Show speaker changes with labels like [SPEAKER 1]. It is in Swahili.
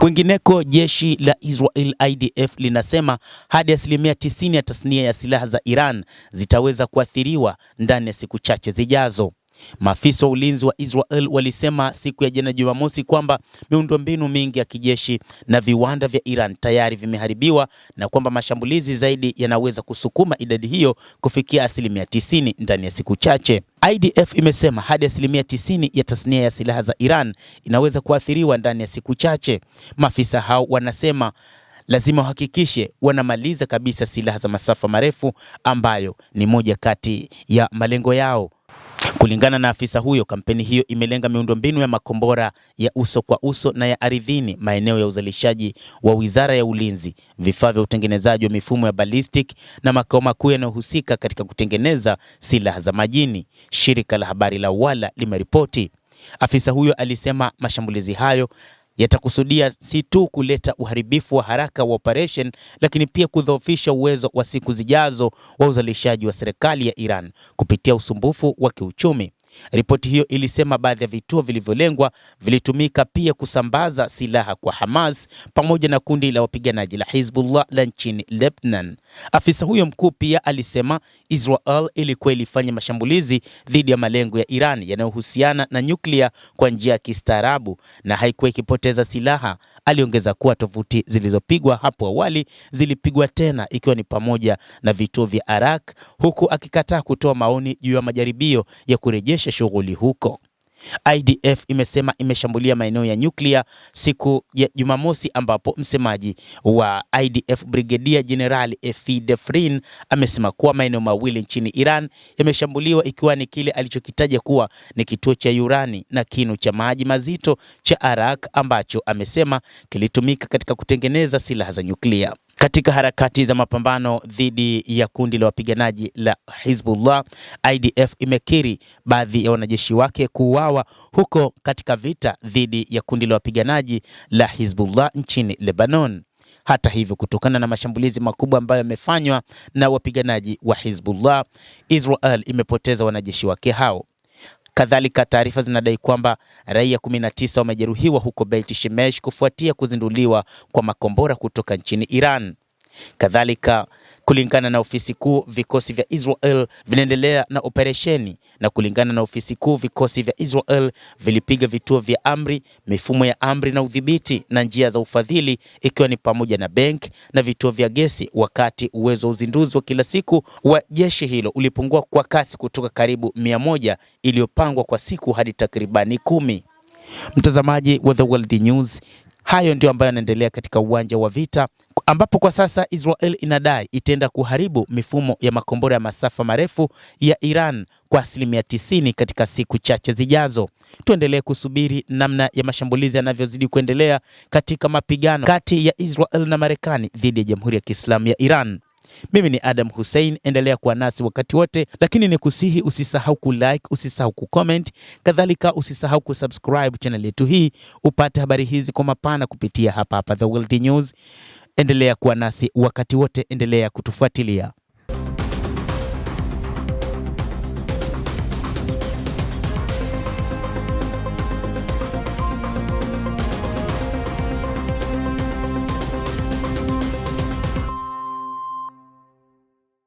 [SPEAKER 1] Kwingineko, jeshi la Israel IDF linasema hadi 90% ya tasnia ya silaha za Iran zitaweza kuathiriwa ndani ya siku chache zijazo. Maafisa wa ulinzi wa Israel walisema siku ya jana Jumamosi kwamba miundombinu mingi ya kijeshi na viwanda vya Iran tayari vimeharibiwa na kwamba mashambulizi zaidi yanaweza kusukuma idadi hiyo kufikia 90% ndani ya siku chache. IDF imesema hadi 90% ya tasnia ya silaha za Iran inaweza kuathiriwa ndani ya siku chache. Maafisa hao wanasema lazima wahakikishe wanamaliza kabisa silaha za masafa marefu ambayo ni moja kati ya malengo yao. Kulingana na afisa huyo, kampeni hiyo imelenga miundombinu ya makombora ya uso kwa uso na ya ardhini, maeneo ya uzalishaji wa Wizara ya Ulinzi, vifaa vya utengenezaji wa mifumo ya ballistic na makao makuu yanayohusika katika kutengeneza silaha za majini, shirika la habari la Wala limeripoti. Afisa huyo alisema mashambulizi hayo yatakusudia si tu kuleta uharibifu wa haraka wa operation, lakini pia kudhoofisha uwezo wa siku zijazo wa uzalishaji wa serikali ya Iran kupitia usumbufu wa kiuchumi. Ripoti hiyo ilisema baadhi ya vituo vilivyolengwa vilitumika pia kusambaza silaha kwa Hamas pamoja na kundi la wapiganaji la Hezbollah la nchini Lebanon. Afisa huyo mkuu pia alisema Israel ilikuwa ilifanya mashambulizi dhidi ya malengo ya Iran yanayohusiana na nyuklia kwa njia ya kistaarabu na haikuwa ikipoteza silaha. Aliongeza kuwa tovuti zilizopigwa hapo awali zilipigwa tena, ikiwa ni pamoja na vituo vya Arak, huku akikataa kutoa maoni juu ya majaribio ya kurejesha shughuli huko. IDF imesema imeshambulia maeneo ya nyuklia siku ya Jumamosi, ambapo msemaji wa IDF Brigadier General Efi Defrin amesema kuwa maeneo mawili nchini Iran yameshambuliwa, ikiwa ni kile alichokitaja kuwa ni kituo cha urani na kinu cha maji mazito cha Arak ambacho amesema kilitumika katika kutengeneza silaha za nyuklia. Katika harakati za mapambano dhidi ya kundi la wapiganaji la Hezbollah, IDF imekiri baadhi ya wanajeshi wake kuuawa huko katika vita dhidi ya kundi la wapiganaji la Hezbollah nchini Lebanon. Hata hivyo, kutokana na mashambulizi makubwa ambayo yamefanywa na wapiganaji wa Hezbollah, Israel imepoteza wanajeshi wake hao. Kadhalika, taarifa zinadai kwamba raia 19 wamejeruhiwa huko Beit Shemesh kufuatia kuzinduliwa kwa makombora kutoka nchini Iran. Kadhalika, kulingana na ofisi kuu, vikosi vya Israel vinaendelea na operesheni, na kulingana na ofisi kuu, vikosi vya Israel vilipiga vituo vya amri, mifumo ya amri na udhibiti na njia za ufadhili, ikiwa ni pamoja na bank na vituo vya gesi, wakati uwezo wa uzinduzi wa kila siku wa jeshi hilo ulipungua kwa kasi kutoka karibu 100 iliyopangwa kwa siku hadi takribani 10. Mtazamaji wa The World News, hayo ndio ambayo yanaendelea katika uwanja wa vita, ambapo kwa sasa Israel inadai itaenda kuharibu mifumo ya makombora ya masafa marefu ya Iran kwa 90% katika siku chache zijazo. Tuendelee kusubiri namna ya mashambulizi yanavyozidi kuendelea katika mapigano kati ya Israel na Marekani dhidi ya Jamhuri ya Kiislamu ya Iran. Mimi ni Adam Hussein, endelea kuwa nasi wakati wote, lakini nikusihi usisahau kulike, usisahau kucomment, kadhalika usisahau kusubscribe channel yetu hii upate habari hizi kwa mapana kupitia hapa The World News. Endelea kuwa nasi wakati wote, endelea kutufuatilia.